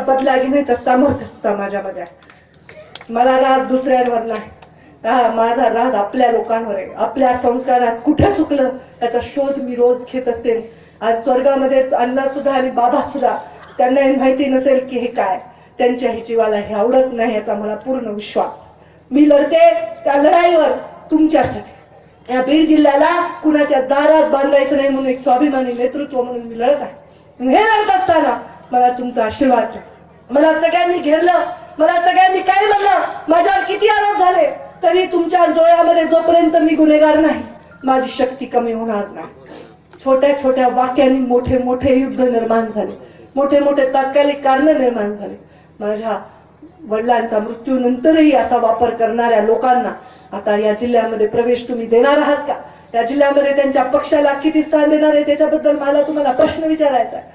बदला घेणे तर सामर्थ्य सुद्धा माझ्यामध्ये मला राग दुसऱ्यांवर नाही, माझा राग आपल्या लोकांवर आहे. आपल्या संस्कारात कुठे चुकलं त्याचा शोध मी रोज घेत असेल. आज स्वर्गामध्ये अण्णा सुद्धा आणि बाबा सुद्धा त्यांना माहिती नसेल की हे काय, त्यांच्याही जीवाला हे आवडत नाही याचा मला पूर्ण विश्वास. मी लढते त्या लढाईवर तुमच्यासाठी. या बीड जिल्ह्याला कुणाच्या दारात बांधायचं नाही म्हणून एक स्वाभिमानी नेतृत्व म्हणून मी लढत आहे. हे लढत असताना मला तुमचा आशीर्वाद द्या. मला सगळ्यांनी घेरलं, मला सगळ्यांनी काय म्हणलं, माझ्यावर किती आरोप झाले तरी तुमच्या डोळ्यामध्ये जोपर्यंत मी गुन्हेगार नाही माझी शक्ती कमी होणार नाही. छोट्या छोट्या वाक्यांनी मोठे मोठे युद्ध निर्माण झाले, मोठे मोठे तात्कालिक कारण निर्माण झाले. माझ्या वडिलांचा मृत्यूनंतरही असा वापर करणाऱ्या लोकांना आता या जिल्ह्यामध्ये प्रवेश तुम्ही देणार आहात का? या जिल्ह्यामध्ये त्यांच्या पक्षाला किती स्थान देणार आहे त्याच्याबद्दल मला तुम्हाला प्रश्न विचारायचा आहे.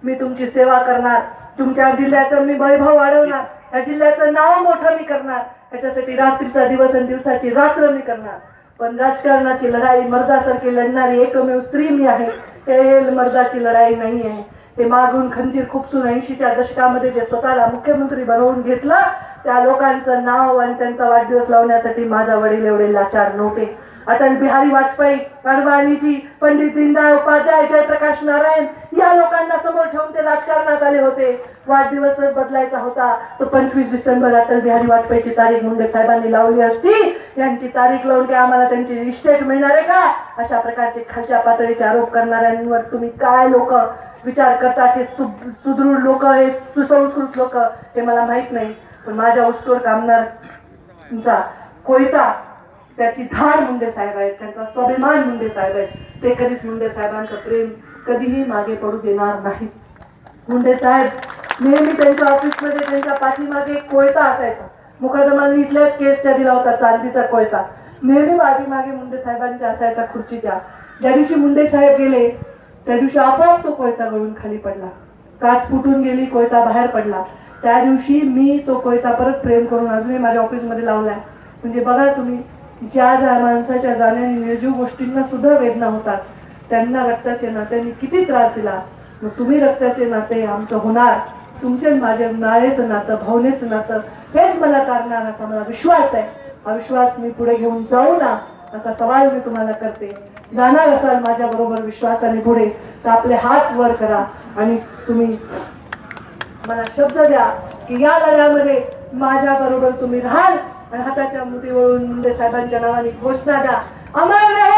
मी तुमची सेवा करणार, तुमच्या जिल्ह्याचं मी वैभव वाढवणार, या जिल्ह्याचं नाव मोठं मी करणार. त्याच्यासाठी रात्रीचा दिवस आणि दिवसाची रात्र मी करणार. पण राजकारणाची लढाई मर्दासारखी लढणारी एकमेव स्त्री मी आहे. हे मर्दाची लढाई नाही आहे. ते मागून खंजीर खुपसून 80च्या दशकामध्ये जे स्वतःला मुख्यमंत्री बनवून घेतलं त्या लोकांचं नाव आणि त्यांचा वाढदिवस लावण्यासाठी माझा वडील एवढे लाचार नव्हते. अटल बिहारी वाजपेयी, अडवाणीजी, पंडित दीनदयाळ उपाध्याय, जयप्रकाश नारायण या लोकांना समोर ठेवून ते राजकारणात आले होते. वाढदिवसच बदलायचा होता तो 25 डिसेंबर अटल बिहारी वाजपेयीची तारीख मुंडे साहेबांनी लावली असती. यांची तारीख लावून की आम्हाला त्यांची इस्टेट मिळणार आहे का? अशा प्रकारचे खालच्या पातळीचे आरोप करणाऱ्यांवर तुम्ही काय लोक विचार करतात? हे सुदृढ लोक, हे सुसंस्कृत लोक, हे मला माहित नाही. पण माझ्या उसतोर कामगारांचा कोयता, त्याची धार मुंडे साहेब आहेत, त्यांचा स्वाभिमान मुंडे साहेब आहेत. ते कधीच मुंडे साहेबांचं प्रेम कधीही मागे पडू देणार नाही. मुंडे साहेब नेहमी त्यांच्या ऑफिसमध्ये त्यांच्या पाठीमागे कोयता असायचा. मुकदमांनी इथल्याच केसच्या दिला होता चांदीचा कोयता. नेहमी पाठीमागे मुंडे साहेबांच्या असायचा खुर्चीच्या. ज्या दिवशी मुंडे साहेब गेले त्या दिवशी आपोआप तो कोयता गळून खाली पडला. काच फुटून गेली, कोयता बाहेर पडला. त्या दिवशी मी तो कोयता परत प्रेम करून अजूनही माझ्या ऑफिसमध्ये लावलाय. म्हणजे बघा तुम्ही, ज्या ज्या माणसाच्या जाण्याने निर्जीव गोष्टींना सुद्धा वेदना होतात त्यांना रक्ताचे नात्यांनी किती त्रास दिला. मग तुम्ही रक्ताचे नाते आमचं होणार, तुमचे माझे मायेचं नातं, भावनेचं नातं हेच मला काढणार असा मला विश्वास आहे. हा विश्वास मी पुढे घेऊन जाऊ ना असा सवाल मी तुम्हाला करते. जाणार असाल माझ्या बरोबर विश्वासाने पुढे तर आपले हात वर करा आणि तुम्ही मला शब्द द्या की या लढ्यामध्ये माझ्या बरोबर तुम्ही राहाल आणि हाताच्या मुठीवरून मुंडे साहेबांच्या नावाने घोषणा द्या, अमर रहे